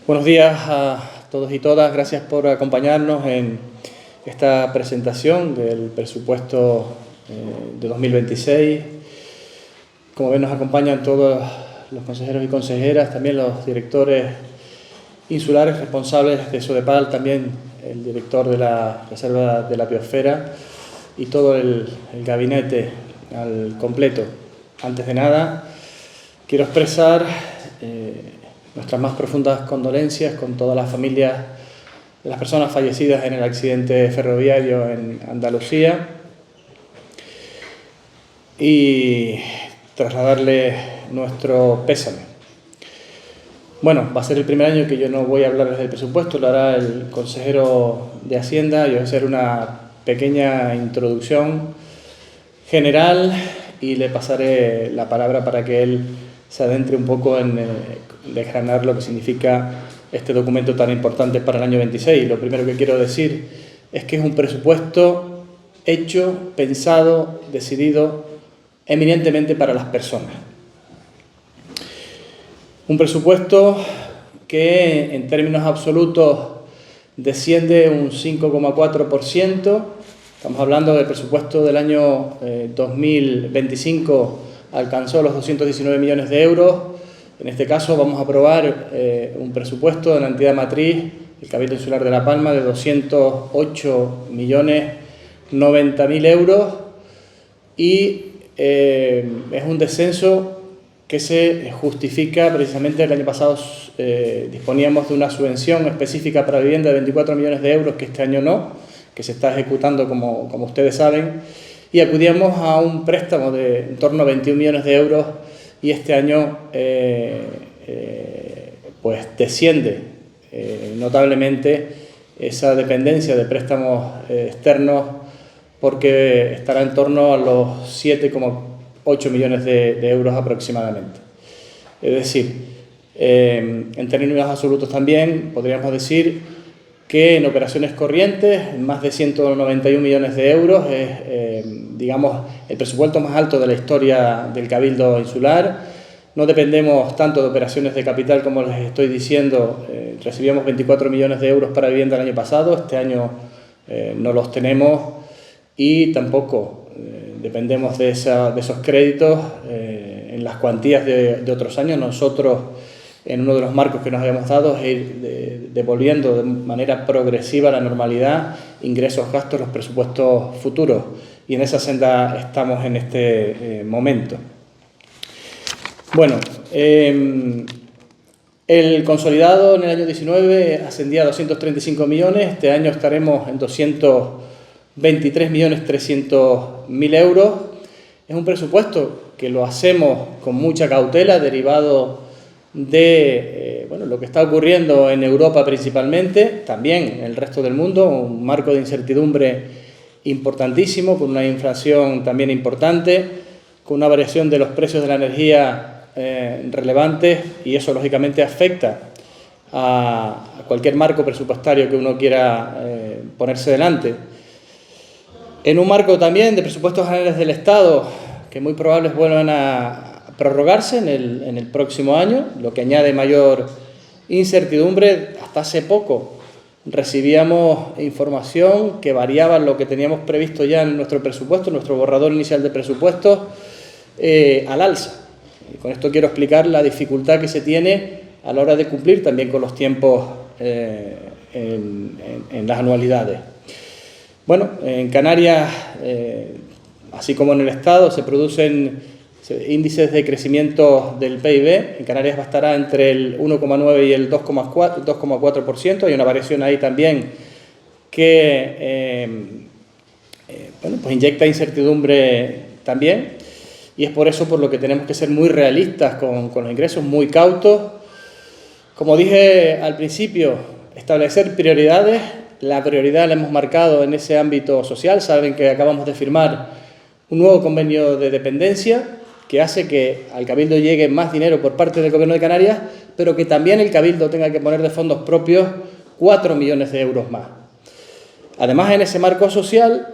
Buenos días a todos y todas. Gracias por acompañarnos en esta presentación del presupuesto de 2026. Como ven, nos acompañan todos los consejeros y consejeras, también los directores insulares responsables de SODEPAL, también el director de la Reserva de la Biosfera y todo el gabinete al completo. Antes de nada, quiero expresar nuestras más profundas condolencias con todas las familias de las personas fallecidas en el accidente ferroviario en Andalucía y trasladarles nuestro pésame. Bueno, va a ser el primer año que yo no voy a hablar desde el presupuesto, lo hará el consejero de Hacienda. Yo voy a hacer una pequeña introducción general y le pasaré la palabra para que él se adentre un poco en desgranar lo que significa este documento tan importante para el año 26. Lo primero que quiero decir es que es un presupuesto hecho, pensado, decidido eminentemente para las personas. Un presupuesto que en términos absolutos desciende un 5,4%. Estamos hablando del presupuesto del año 2025, alcanzó los 219 millones de euros. En este caso vamos a aprobar un presupuesto de la entidad matriz, el Cabildo Insular de La Palma, de 208.090.000 euros y es un descenso que se justifica precisamente. El año pasado disponíamos de una subvención específica para vivienda de 24 millones de euros, que este año no, que se está ejecutando como ustedes saben, y acudíamos a un préstamo de en torno a 21 millones de euros y este año pues desciende notablemente esa dependencia de préstamos externos, porque estará en torno a los 7,8 millones de euros aproximadamente. Es decir, en términos absolutos también podríamos decir que en operaciones corrientes, más de 191 millones de euros, es, digamos, el presupuesto más alto de la historia del Cabildo Insular. No dependemos tanto de operaciones de capital como les estoy diciendo. Recibíamos 24 millones de euros para vivienda el año pasado, este año no los tenemos y tampoco dependemos de esos créditos en las cuantías de otros años. Nosotros, en uno de los marcos que nos habíamos dado, es ir devolviendo de manera progresiva a la normalidad ingresos, gastos, los presupuestos futuros, y en esa senda estamos en este momento. Bueno, el consolidado en el año 19 ascendía a 235 millones, este año estaremos en 223.300.000 euros. Es un presupuesto que lo hacemos con mucha cautela, derivado de lo que está ocurriendo en Europa principalmente, también en el resto del mundo, un marco de incertidumbre importantísimo, con una inflación también importante, con una variación de los precios de la energía relevantes, y eso lógicamente afecta a cualquier marco presupuestario que uno quiera ponerse delante. En un marco también de presupuestos generales del Estado que muy probables vuelvan a prorrogarse en el próximo año, lo que añade mayor incertidumbre. Hasta hace poco recibíamos información que variaba lo que teníamos previsto ya en nuestro presupuesto, nuestro borrador inicial de presupuestos, al alza. Y con esto quiero explicar la dificultad que se tiene a la hora de cumplir también con los tiempos en las anualidades. Bueno, en Canarias, así como en el Estado, se producen índices de crecimiento del PIB. En Canarias estará entre el 1,9 y el 2,4%. Hay una variación ahí también que pues inyecta incertidumbre también, y es por eso por lo que tenemos que ser muy realistas con los ingresos, muy cautos. Como dije al principio, establecer prioridades. La prioridad la hemos marcado en ese ámbito social. Saben que acabamos de firmar un nuevo convenio de dependencia que hace que al Cabildo llegue más dinero por parte del Gobierno de Canarias, pero que también el Cabildo tenga que poner de fondos propios 4 millones de euros más. Además, en ese marco social,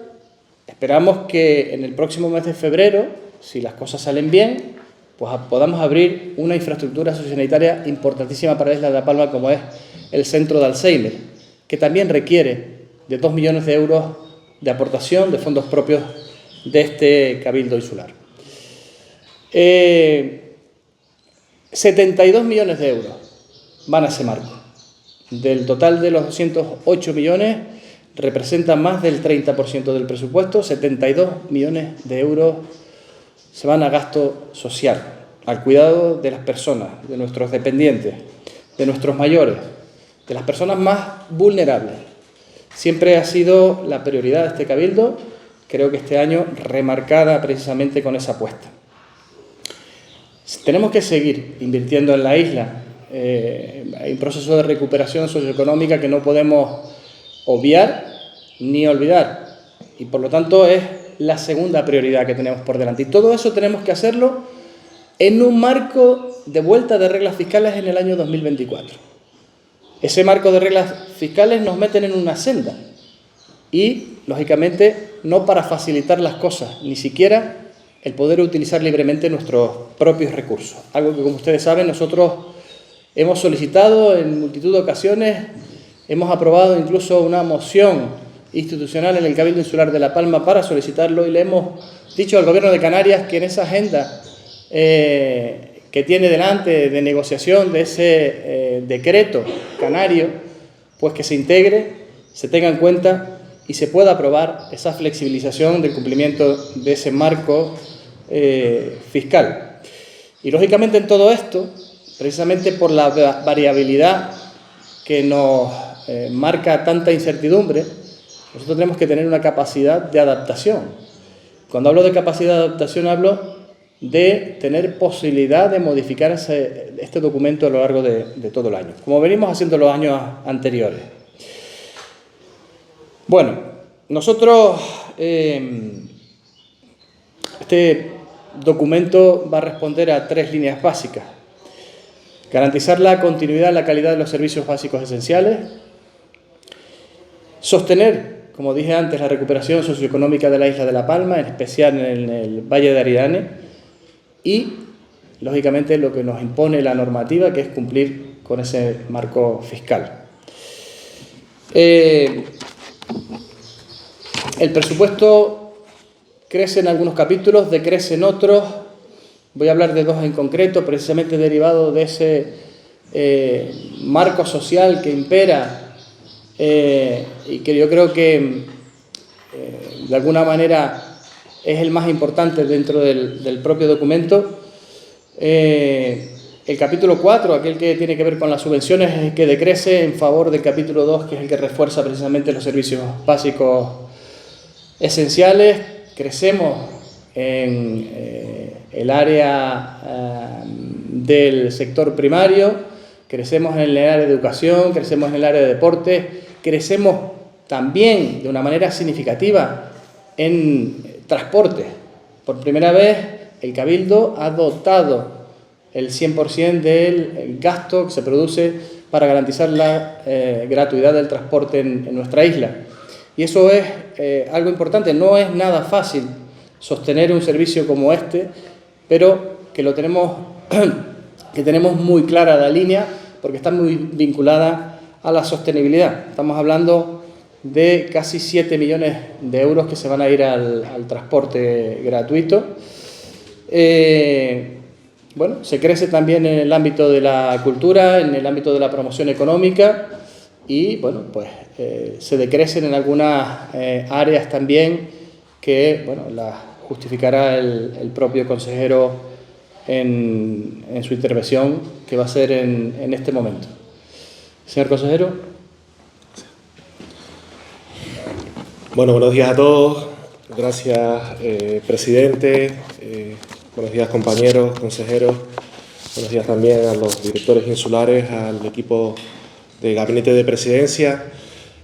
esperamos que en el próximo mes de febrero, si las cosas salen bien, pues podamos abrir una infraestructura sociosanitaria importantísima para la isla de La Palma, como es el centro de Alzheimer, que también requiere de 2 millones de euros de aportación de fondos propios de este Cabildo Insular. 72 millones de euros van a ese marco. Del total de los 208 millones, representa más del 30% del presupuesto. 72 millones de euros se van a gasto social, al cuidado de las personas, de nuestros dependientes, de nuestros mayores, de las personas más vulnerables. Siempre ha sido la prioridad de este Cabildo, creo que este año remarcada precisamente con esa apuesta. Tenemos que seguir invirtiendo en la isla. Hay un proceso de recuperación socioeconómica que no podemos obviar ni olvidar, y por lo tanto es la segunda prioridad que tenemos por delante. Y todo eso tenemos que hacerlo en un marco de vuelta de reglas fiscales en el año 2024. Ese marco de reglas fiscales nos meten en una senda y, lógicamente, no para facilitar las cosas, ni siquiera el poder utilizar libremente nuestros propios recursos. Algo que, como ustedes saben, nosotros hemos solicitado en multitud de ocasiones, hemos aprobado incluso una moción institucional en el Cabildo Insular de La Palma para solicitarlo, y le hemos dicho al Gobierno de Canarias que en esa agenda que tiene delante de negociación de ese decreto canario, pues que se integre, se tenga en cuenta y se pueda aprobar esa flexibilización del cumplimiento de ese marco fiscal. Y lógicamente en todo esto, precisamente por la variabilidad que nos marca tanta incertidumbre, nosotros tenemos que tener una capacidad de adaptación. Cuando hablo de capacidad de adaptación, hablo de tener posibilidad de modificar este documento a lo largo de todo el año, como venimos haciendo los años anteriores. Bueno, nosotros, este documento va a responder a 3 líneas básicas: garantizar la continuidad y la calidad de los servicios básicos esenciales, sostener, como dije antes, la recuperación socioeconómica de la isla de La Palma, en especial en el Valle de Aridane, y, lógicamente, lo que nos impone la normativa, que es cumplir con ese marco fiscal. El presupuesto crece en algunos capítulos, decrece en otros. Voy a hablar de 2 en concreto, precisamente derivado de ese marco social que impera y que yo creo que de alguna manera es el más importante dentro del propio documento. El capítulo 4, aquel que tiene que ver con las subvenciones, es el que decrece en favor del capítulo 2, que es el que refuerza precisamente los servicios básicos esenciales. Crecemos en el área del sector primario, crecemos en el área de educación, crecemos en el área de deporte, crecemos también de una manera significativa en transporte. Por primera vez el Cabildo ha dotado el 100% del gasto que se produce para garantizar la gratuidad del transporte en nuestra isla. Y eso es algo importante. No es nada fácil sostener un servicio como este, pero que lo tenemos, que tenemos muy clara la línea, porque está muy vinculada a la sostenibilidad. Estamos hablando de casi 7 millones de euros que se van a ir al transporte gratuito. Bueno, se crece también en el ámbito de la cultura, en el ámbito de la promoción económica y, bueno, pues se decrecen en algunas áreas también que, bueno, las justificará el propio consejero en su intervención, que va a ser en este momento. Señor consejero. Bueno, buenos días a todos. Gracias, presidente. Buenos días, compañeros, consejeros. Buenos días también a los directores insulares, al equipo de gabinete de presidencia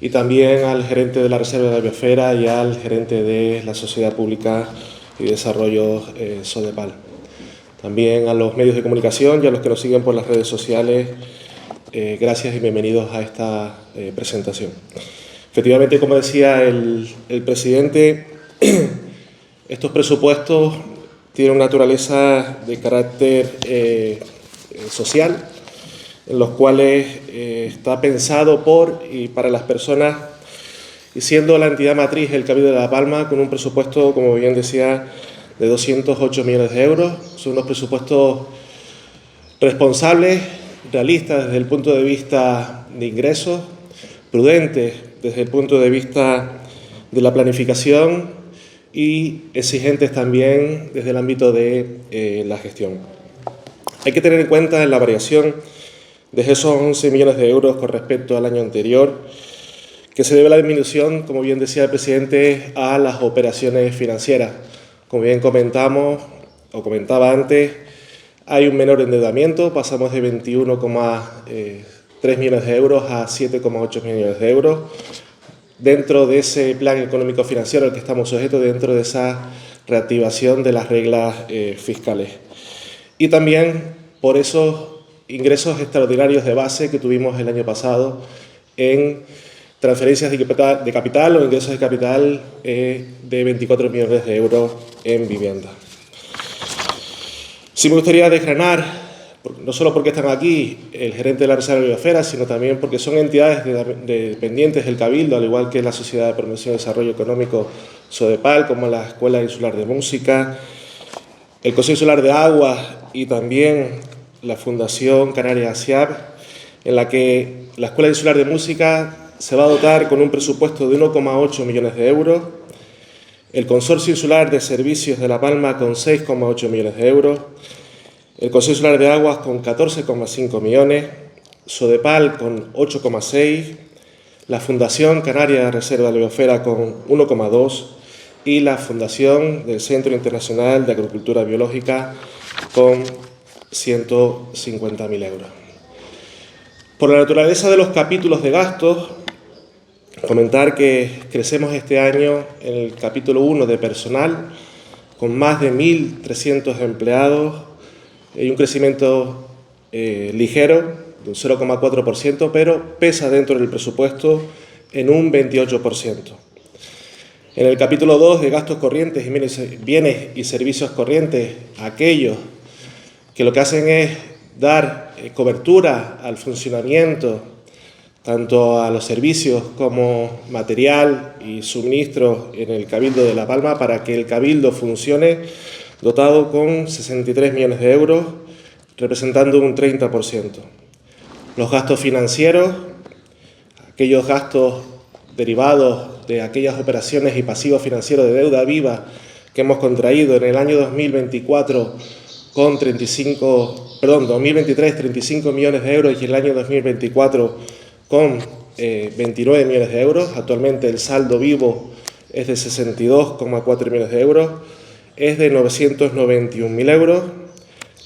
y también al gerente de la Reserva de la Biosfera y al gerente de la Sociedad Pública y Desarrollo Sodepal. También a los medios de comunicación y a los que nos siguen por las redes sociales, gracias y bienvenidos a esta presentación. Efectivamente, como decía el presidente, estos presupuestos tiene una naturaleza de carácter social, en los cuales está pensado por y para las personas, y siendo la entidad matriz el Cabildo de La Palma, con un presupuesto, como bien decía, de 208 millones de euros. Son unos presupuestos responsables, realistas desde el punto de vista de ingresos, prudentes desde el punto de vista de la planificación y exigentes también desde el ámbito de la gestión. Hay que tener en cuenta en la variación de esos 11 millones de euros con respecto al año anterior, que se debe a la disminución, como bien decía el presidente, a las operaciones financieras. Como bien comentaba antes, hay un menor endeudamiento, pasamos de 21,3 millones de euros a 7,8 millones de euros, dentro de ese plan económico financiero al que estamos sujetos, dentro de esa reactivación de las reglas fiscales. Y también por esos ingresos extraordinarios de base que tuvimos el año pasado en transferencias de capital o ingresos de capital de 24 millones de euros en vivienda. Sí me gustaría desgranar, no solo porque están aquí el gerente de la Reserva de Biosfera, sino también porque son entidades dependientes del Cabildo, al igual que la Sociedad de Promoción y Desarrollo Económico SODEPAL, como la Escuela Insular de Música, el Consejo Insular de Aguas y también la Fundación Canaria ASIAP, en la que la Escuela Insular de Música se va a dotar con un presupuesto de 1,8 millones de euros, el Consorcio Insular de Servicios de La Palma con 6,8 millones de euros, el Consejo Insular de Aguas con 14,5 millones, SODEPAL con 8,6, la Fundación Canaria Reserva de Biosfera con 1,2 y la Fundación del Centro Internacional de Agricultura Biológica con 150.000 euros. Por la naturaleza de los capítulos de gastos, comentar que crecemos este año en el capítulo 1 de personal, con más de 1.300 empleados y un crecimiento ligero, de un 0,4%, pero pesa dentro del presupuesto en un 28%. En el capítulo 2 de gastos corrientes y bienes y servicios corrientes, aquellos que lo que hacen es dar cobertura al funcionamiento, tanto a los servicios como material y suministros en el Cabildo de La Palma, para que el Cabildo funcione, dotado con 63 millones de euros, representando un 30%. Los gastos financieros, aquellos gastos derivados de aquellas operaciones y pasivos financieros de deuda viva que hemos contraído en el año 2023, 35 millones de euros, y el año 2024 con 29 millones de euros. Actualmente el saldo vivo es de 62,4 millones de euros, es de 991.000 euros.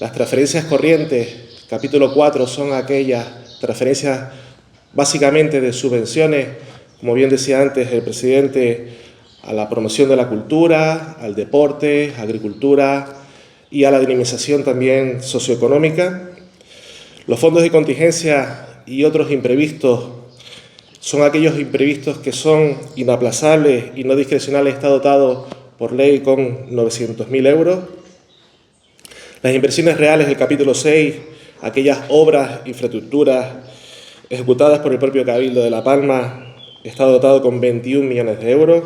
Las transferencias corrientes, capítulo 4, son aquellas transferencias básicamente de subvenciones, como bien decía antes el presidente, a la promoción de la cultura, al deporte, agricultura y a la dinamización también socioeconómica. Los fondos de contingencia y otros imprevistos son aquellos imprevistos que son inaplazables y no discrecionales, está dotado por ley con 900.000 euros. Las inversiones reales del capítulo 6, aquellas obras, infraestructuras ejecutadas por el propio Cabildo de La Palma, está dotado con 21 millones de euros.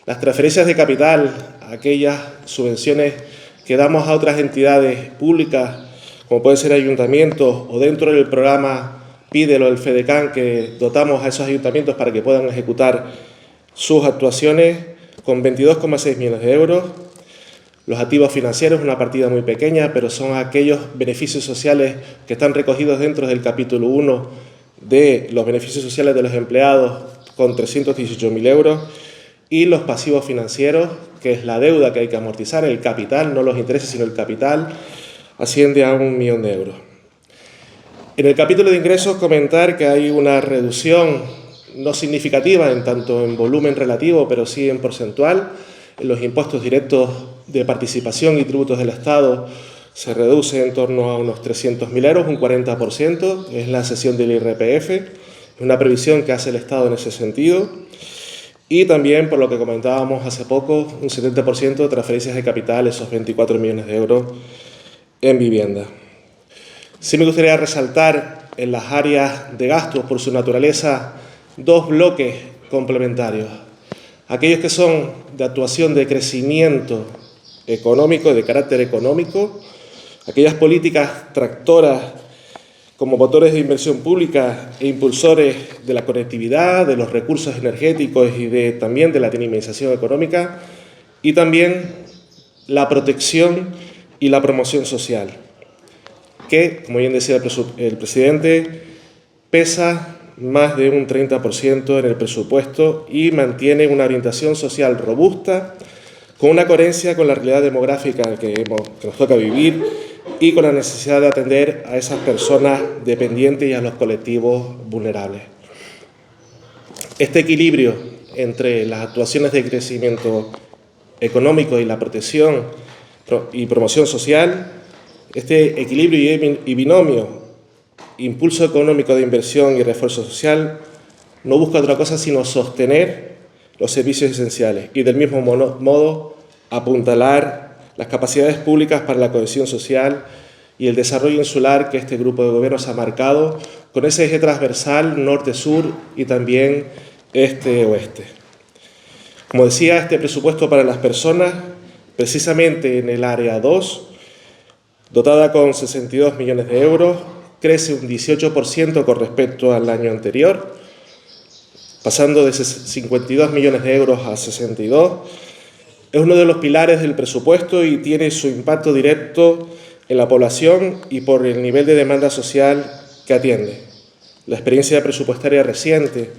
Las transferencias de capital, aquellas subvenciones que damos a otras entidades públicas, como pueden ser ayuntamientos, o dentro del programa Pídelo del FEDECAN, que dotamos a esos ayuntamientos para que puedan ejecutar sus actuaciones, con 22,6 millones de euros. Los activos financieros, una partida muy pequeña, pero son aquellos beneficios sociales que están recogidos dentro del capítulo 1 de los beneficios sociales de los empleados, con 318.000 euros. Y los pasivos financieros, que es la deuda que hay que amortizar, el capital, no los intereses, sino el capital, asciende a 1 millón de euros. En el capítulo de ingresos, comentar que hay una reducción no significativa tanto en volumen relativo, pero sí en porcentual. En los impuestos directos de participación y tributos del Estado se reduce en torno a unos 300.000 euros, un 40%, es la cesión del IRPF, es una previsión que hace el Estado en ese sentido. Y también, por lo que comentábamos hace poco, un 70% de transferencias de capital, esos 24 millones de euros en vivienda. Sí me gustaría resaltar en las áreas de gastos, por su naturaleza, dos bloques complementarios. Aquellos que son de actuación de crecimiento económico, de carácter económico, aquellas políticas tractoras como motores de inversión pública e impulsores de la conectividad, de los recursos energéticos y también de la dinamización económica, y también la protección y la promoción social, que, como bien decía el presidente, pesa más de un 30% en el presupuesto y mantiene una orientación social robusta, con una coherencia con la realidad demográfica que nos toca vivir y con la necesidad de atender a esas personas dependientes y a los colectivos vulnerables. Este equilibrio entre las actuaciones de crecimiento económico y la protección y promoción social, este equilibrio y binomio, impulso económico de inversión y refuerzo social, no busca otra cosa sino sostener los servicios esenciales y del mismo modo apuntalar las capacidades públicas para la cohesión social y el desarrollo insular que este grupo de gobiernos ha marcado con ese eje transversal norte-sur y también este-oeste. Como decía, este presupuesto para las personas, precisamente en el área 2, dotada con 62 millones de euros, crece un 18% con respecto al año anterior, pasando de 52 millones de euros a 62. Es uno de los pilares del presupuesto y tiene su impacto directo en la población y por el nivel de demanda social que atiende. La experiencia presupuestaria reciente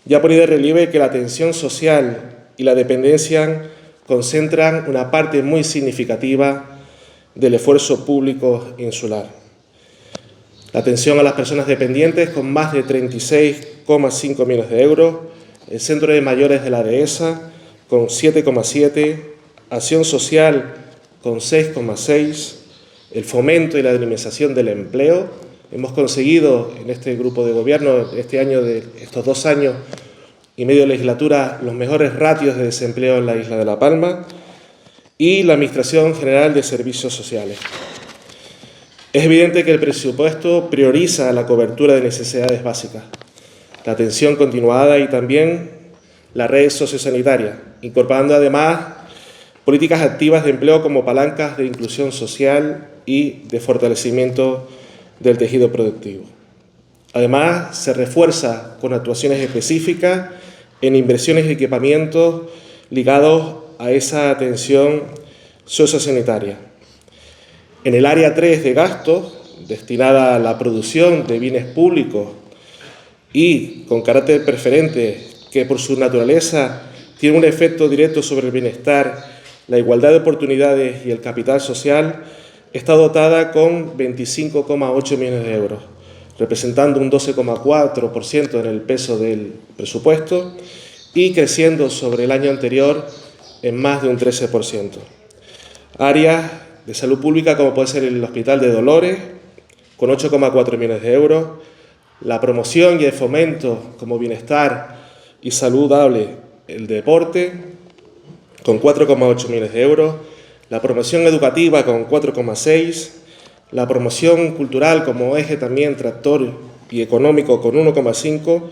ya ha ponido de relieve que la atención social y la dependencia concentran una parte muy significativa del esfuerzo público insular. La atención a las personas dependientes con más de 36,5 millones de euros, el Centro de Mayores de la Dehesa con 7,7, Acción Social con 6,6, el fomento y la dinamización del empleo. Hemos conseguido en este grupo de gobierno, estos 2 años y medio de legislatura, los mejores ratios de desempleo en la isla de La Palma, y la Administración General de Servicios Sociales. Es evidente que el presupuesto prioriza la cobertura de necesidades básicas, la atención continuada y también la red sociosanitaria, incorporando además políticas activas de empleo como palancas de inclusión social y de fortalecimiento del tejido productivo. Además, se refuerza con actuaciones específicas en inversiones y equipamientos ligados a esa atención sociosanitaria. En el área 3 de gastos, destinada a la producción de bienes públicos y con carácter preferente, que por su naturaleza tiene un efecto directo sobre el bienestar, la igualdad de oportunidades y el capital social, está dotada con 25,8 millones de euros, representando un 12,4% en el peso del presupuesto y creciendo sobre el año anterior en más de un 13%. Áreas de salud pública como puede ser el Hospital de Dolores, con 8,4 millones de euros, la promoción y el fomento como bienestar y saludable, el deporte, con 4,8 millones de euros, la promoción educativa con 4,6, la promoción cultural como eje también tractor y económico con 1,5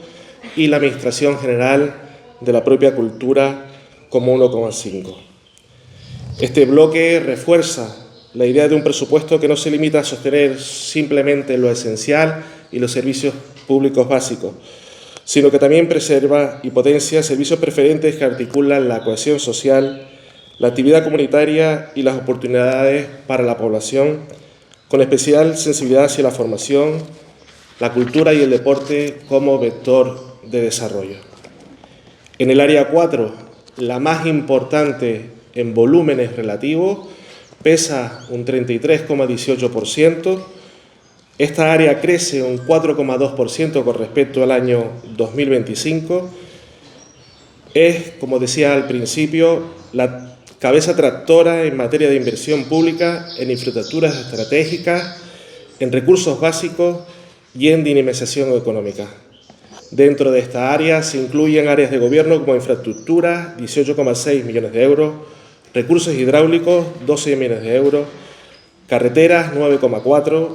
y la administración general de la propia cultura como 1,5. Este bloque refuerza la idea de un presupuesto que no se limita a sostener simplemente lo esencial y los servicios públicos básicos, sino que también preserva y potencia servicios preferentes que articulan la cohesión social, la actividad comunitaria y las oportunidades para la población, con especial sensibilidad hacia la formación, la cultura y el deporte como vector de desarrollo. En el área 4, la más importante en volúmenes relativos, pesa un 33,18%. Esta área crece un 4,2% con respecto al año 2025. Es, como decía al principio, la cabeza tractora en materia de inversión pública, en infraestructuras estratégicas, en recursos básicos y en dinamización económica. Dentro de esta área se incluyen áreas de gobierno como infraestructura, 18,6 millones de euros, recursos hidráulicos, 12 millones de euros, carreteras, 9,4,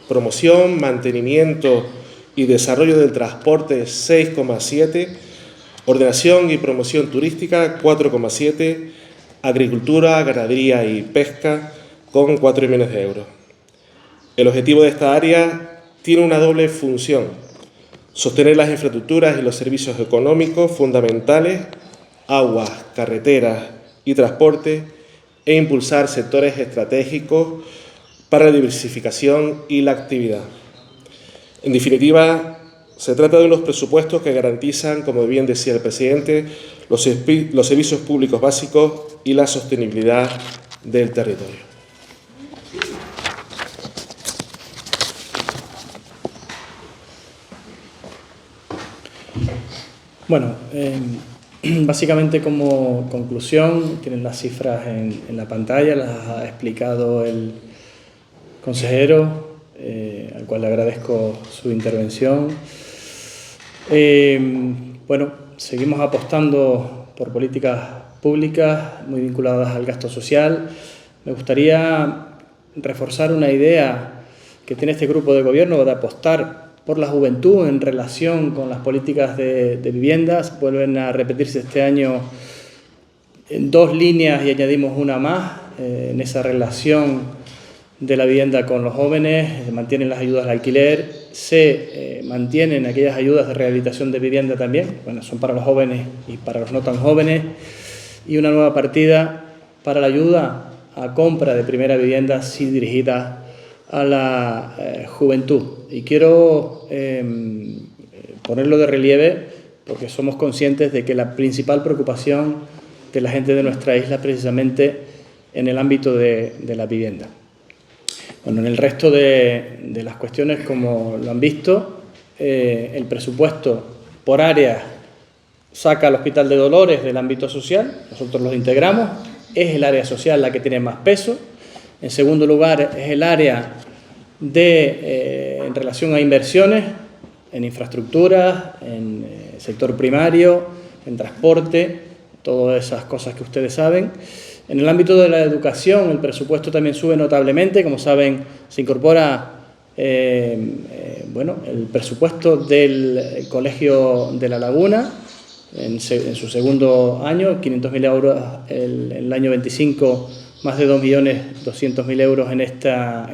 promoción, mantenimiento y desarrollo del transporte, 6,7, ordenación y promoción turística, 4,7, agricultura, ganadería y pesca, con 4 millones de euros. El objetivo de esta área tiene una doble función: sostener las infraestructuras y los servicios económicos fundamentales, aguas, carreteras y transporte, e impulsar sectores estratégicos para la diversificación y la actividad. En definitiva, se trata de unos presupuestos que garantizan, como bien decía el presidente, los servicios públicos básicos y la sostenibilidad del territorio. Bueno, básicamente como conclusión, tienen las cifras en la pantalla, las ha explicado el consejero, al cual le agradezco su intervención. Bueno, seguimos apostando por políticas públicas muy vinculadas al gasto social. Me gustaría reforzar una idea que tiene este grupo de gobierno de apostar por la juventud en relación con las políticas de viviendas. Vuelven a repetirse este año en 2 líneas y añadimos una más en esa relación de la vivienda con los jóvenes. Se mantienen las ayudas al alquiler, se mantienen aquellas ayudas de rehabilitación de vivienda también, bueno, son para los jóvenes y para los no tan jóvenes, y una nueva partida para la ayuda a compra de primera vivienda, sí dirigida a la juventud. Y quiero ponerlo de relieve porque somos conscientes de que la principal preocupación de la gente de nuestra isla es precisamente en el ámbito de la vivienda. Bueno, en el resto de las cuestiones, como lo han visto, el presupuesto por área saca al Hospital de Dolores del ámbito social, nosotros los integramos, es el área social la que tiene más peso. En segundo lugar, es el área en relación a inversiones en infraestructuras, en sector primario, en transporte, todas esas cosas que ustedes saben. En el ámbito de la educación, el presupuesto también sube notablemente. Como saben, se incorpora bueno, el presupuesto del Colegio de La Laguna en su segundo año, 500.000 euros el año 25, más de 2.200.000 euros en esta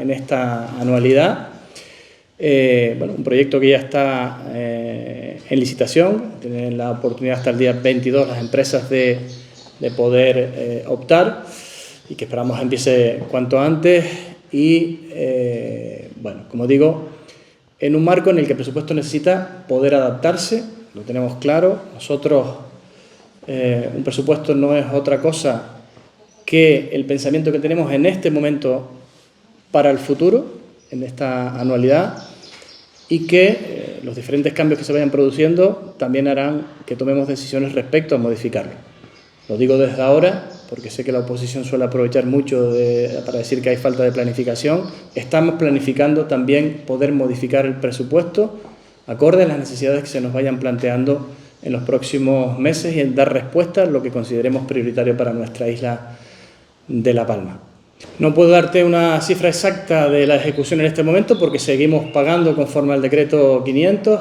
anualidad. Bueno, un proyecto que ya está en licitación, tienen la oportunidad hasta el día 22 las empresas de poder optar, y que esperamos empiece cuanto antes. Y bueno, como digo, en un marco en el que el presupuesto necesita poder adaptarse, lo tenemos claro. Nosotros, un presupuesto no es otra cosa que el pensamiento que tenemos en este momento para el futuro, en esta anualidad, y que los diferentes cambios que se vayan produciendo también harán que tomemos decisiones respecto a modificarlo. Lo digo desde ahora porque sé que la oposición suele aprovechar mucho para decir que hay falta de planificación. Estamos planificando también poder modificar el presupuesto acorde a las necesidades que se nos vayan planteando en los próximos meses y en dar respuesta a lo que consideremos prioritario para nuestra isla de La Palma. No puedo darte una cifra exacta de la ejecución en este momento porque seguimos pagando conforme al decreto 500.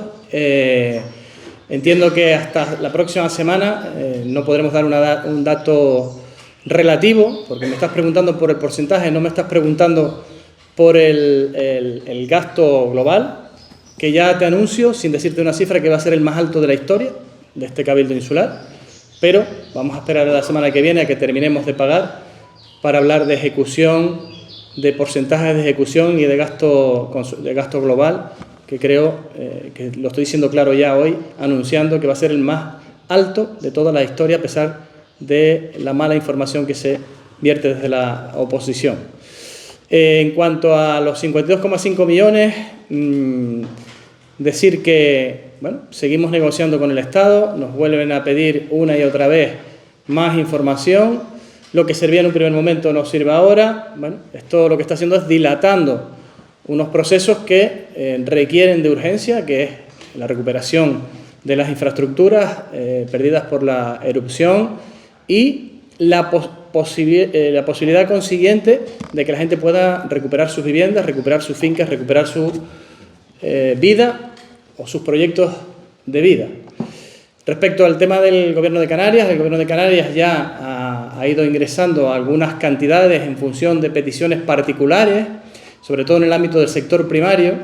Entiendo que hasta la próxima semana no podremos dar un dato relativo, porque me estás preguntando por el porcentaje, no me estás preguntando por el gasto global, que ya te anuncio, sin decirte una cifra, que va a ser el más alto de la historia de este Cabildo Insular, pero vamos a esperar a la semana que viene a que terminemos de pagar para hablar de ejecución, de porcentajes de ejecución y de gasto global, que creo que lo estoy diciendo claro ya hoy, anunciando que va a ser el más alto de toda la historia, a pesar de la mala información que se vierte desde la oposición. En cuanto a los 52,5 millones, decir que bueno, seguimos negociando con el Estado, nos vuelven a pedir una y otra vez más información. Lo que servía en un primer momento no sirve ahora. Bueno, esto lo que está haciendo es dilatando unos procesos que requieren de urgencia, que es la recuperación de las infraestructuras perdidas por la erupción y la posibilidad consiguiente de que la gente pueda recuperar sus viviendas, recuperar sus fincas, recuperar su vida o sus proyectos de vida. Respecto al tema del Gobierno de Canarias, el Gobierno de Canarias ya ha ido ingresando algunas cantidades en función de peticiones particulares, sobre todo en el ámbito del sector primario.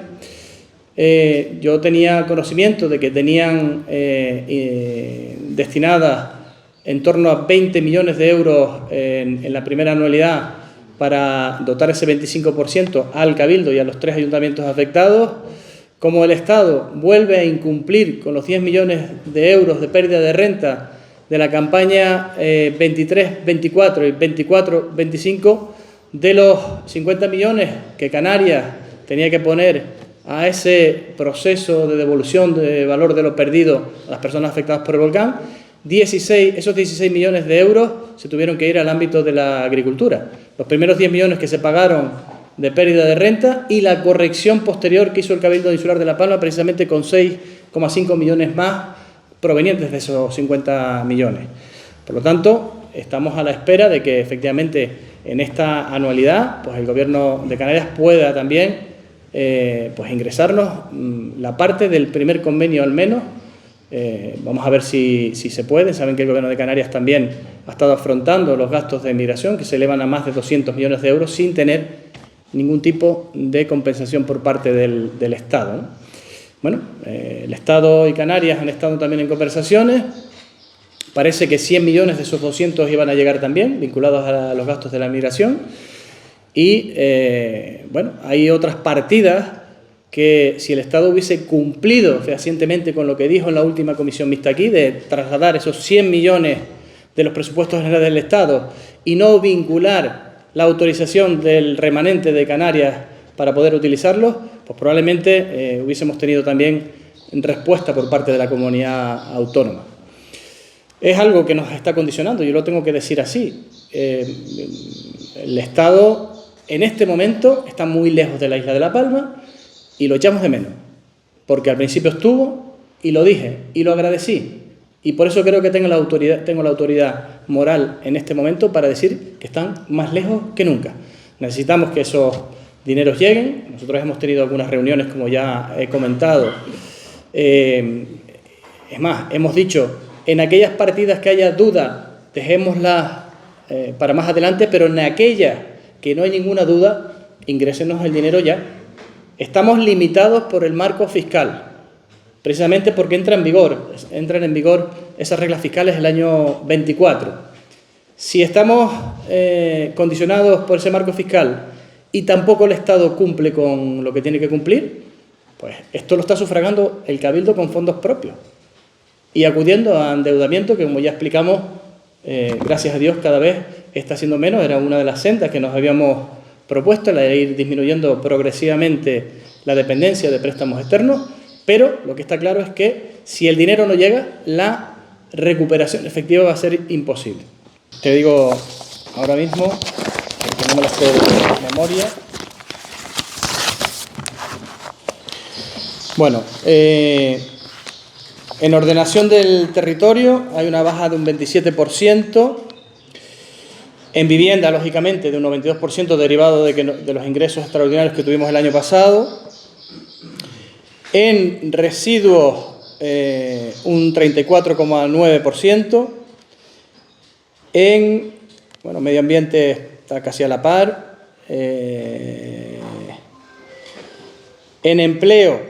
Yo tenía conocimiento de que tenían destinadas en torno a 20 millones de euros en la primera anualidad para dotar ese 25% al Cabildo y a los 3 ayuntamientos afectados. Como el Estado vuelve a incumplir con los 10 millones de euros de pérdida de renta de la campaña 23-24 y 24-25, de los 50 millones que Canarias tenía que poner a ese proceso de devolución de valor de lo perdido a las personas afectadas por el volcán, esos 16 millones de euros se tuvieron que ir al ámbito de la agricultura. Los primeros 10 millones que se pagaron de pérdida de renta y la corrección posterior que hizo el Cabildo Insular de La Palma, precisamente con 6,5 millones más provenientes de esos 50 millones. Por lo tanto, estamos a la espera de que efectivamente en esta anualidad pues el Gobierno de Canarias pueda también pues ingresarnos la parte del primer convenio al menos. Vamos a ver si se puede. Saben que el Gobierno de Canarias también ha estado afrontando los gastos de migración, que se elevan a más de 200 millones de euros sin tener ningún tipo de compensación por parte del Estado, ¿no? Bueno, el Estado y Canarias han estado también en conversaciones. Parece que 100 millones de esos 200 iban a llegar también, vinculados a los gastos de la migración. Y, bueno, hay otras partidas que si el Estado hubiese cumplido fehacientemente con lo que dijo en la última comisión mixta aquí, de trasladar esos 100 millones de los presupuestos generales del Estado y no vincular la autorización del remanente de Canarias para poder utilizarlos, pues probablemente hubiésemos tenido también respuesta por parte de la comunidad autónoma. Es algo que nos está condicionando, yo lo tengo que decir así. El Estado en este momento está muy lejos de la isla de La Palma y lo echamos de menos, porque al principio estuvo y lo dije y lo agradecí. Y por eso creo que tengo la autoridad moral en este momento para decir que están más lejos que nunca. Necesitamos que esos dineros lleguen. Nosotros hemos tenido algunas reuniones, como ya he comentado. Es más, hemos dicho, en aquellas partidas que haya duda, dejémoslas para más adelante, pero en aquellas que no hay ninguna duda, ingrésenos el dinero ya. Estamos limitados por el marco fiscal, precisamente porque entran en vigor esas reglas fiscales el año 24. Si estamos condicionados por ese marco fiscal y tampoco el Estado cumple con lo que tiene que cumplir, pues esto lo está sufragando el Cabildo con fondos propios y acudiendo a endeudamiento que, como ya explicamos, gracias a Dios cada vez está siendo menos. Era una de las sendas que nos habíamos propuesto, la de ir disminuyendo progresivamente la dependencia de préstamos externos. Pero lo que está claro es que si el dinero no llega, la recuperación efectiva va a ser imposible. Te digo ahora mismo, porque no me lo sé de memoria. Bueno, en ordenación del territorio hay una baja de un 27%. En vivienda, lógicamente, de un 92% derivado de los ingresos extraordinarios que tuvimos el año pasado. En residuos, un 34,9%. En medio ambiente está casi a la par. En empleo,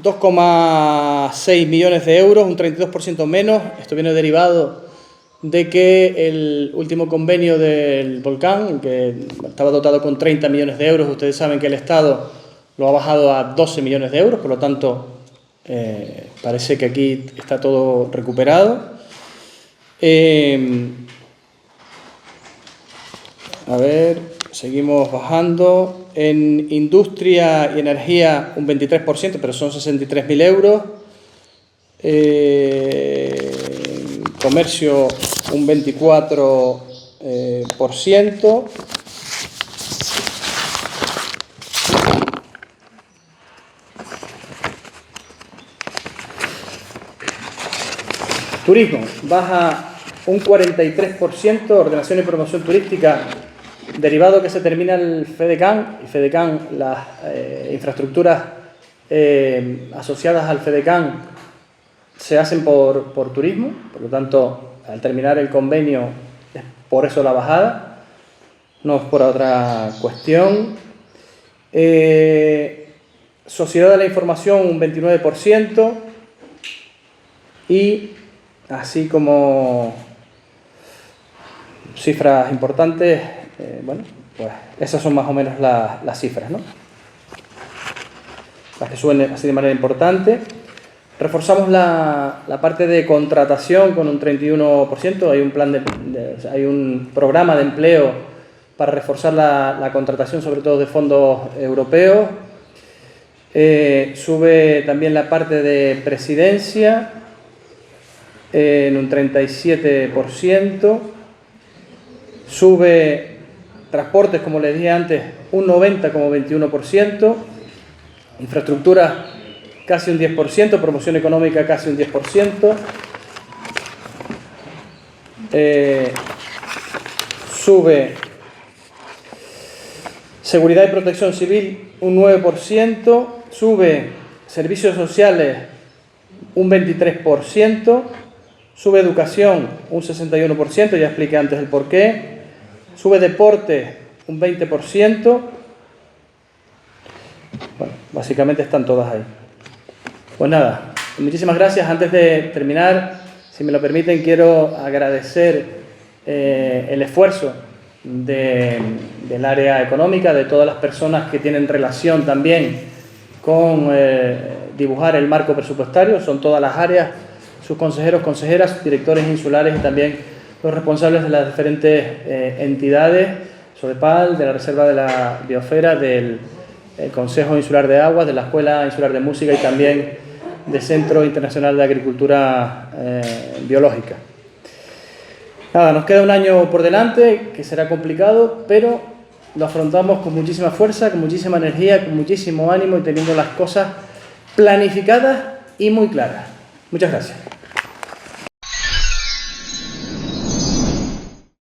2,6 millones de euros, un 32% menos. Esto viene derivado de que el último convenio del volcán, que estaba dotado con 30 millones de euros, ustedes saben que el Estado lo ha bajado a 12 millones de euros, por lo tanto, parece que aquí está todo recuperado. A ver, seguimos bajando. En industria y energía un 23%, pero son 63.000 euros. Comercio un 24%. Turismo, baja un 43%, ordenación y promoción turística, derivado que se termina el FEDECAN, y FEDECAN, las infraestructuras asociadas al FEDECAN se hacen por turismo, por lo tanto, al terminar el convenio es por eso la bajada, no es por otra cuestión. Sociedad de la información un 29%, y así como cifras importantes, bueno, pues esas son más o menos las cifras, ¿no? Las que suben así de manera importante. Reforzamos la parte de contratación con un 31%. Hay un programa de empleo para reforzar la contratación, sobre todo de fondos europeos. Sube también la parte de presidencia en un 37%. Sube transportes, como les dije antes, un 90,21%. Infraestructura casi un 10%, promoción económica casi un 10%. Sube seguridad y protección civil un 9%, sube servicios sociales un 23%, sube educación un 61%, ya expliqué antes el porqué, sube deporte un 20%. Bueno, básicamente están todas ahí. Pues nada, muchísimas gracias. Antes de terminar, si me lo permiten, quiero agradecer el esfuerzo del área económica, de todas las personas que tienen relación también con dibujar el marco presupuestario. Son todas las áreas, sus consejeros, consejeras, directores insulares y también los responsables de las diferentes entidades, SODEPAL, de la Reserva de la Biosfera, del Consejo Insular de Aguas, de la Escuela Insular de Música y también del Centro Internacional de Agricultura Biológica. Nada, nos queda un año por delante que será complicado, pero lo afrontamos con muchísima fuerza, con muchísima energía, con muchísimo ánimo y teniendo las cosas planificadas y muy claras. Muchas gracias.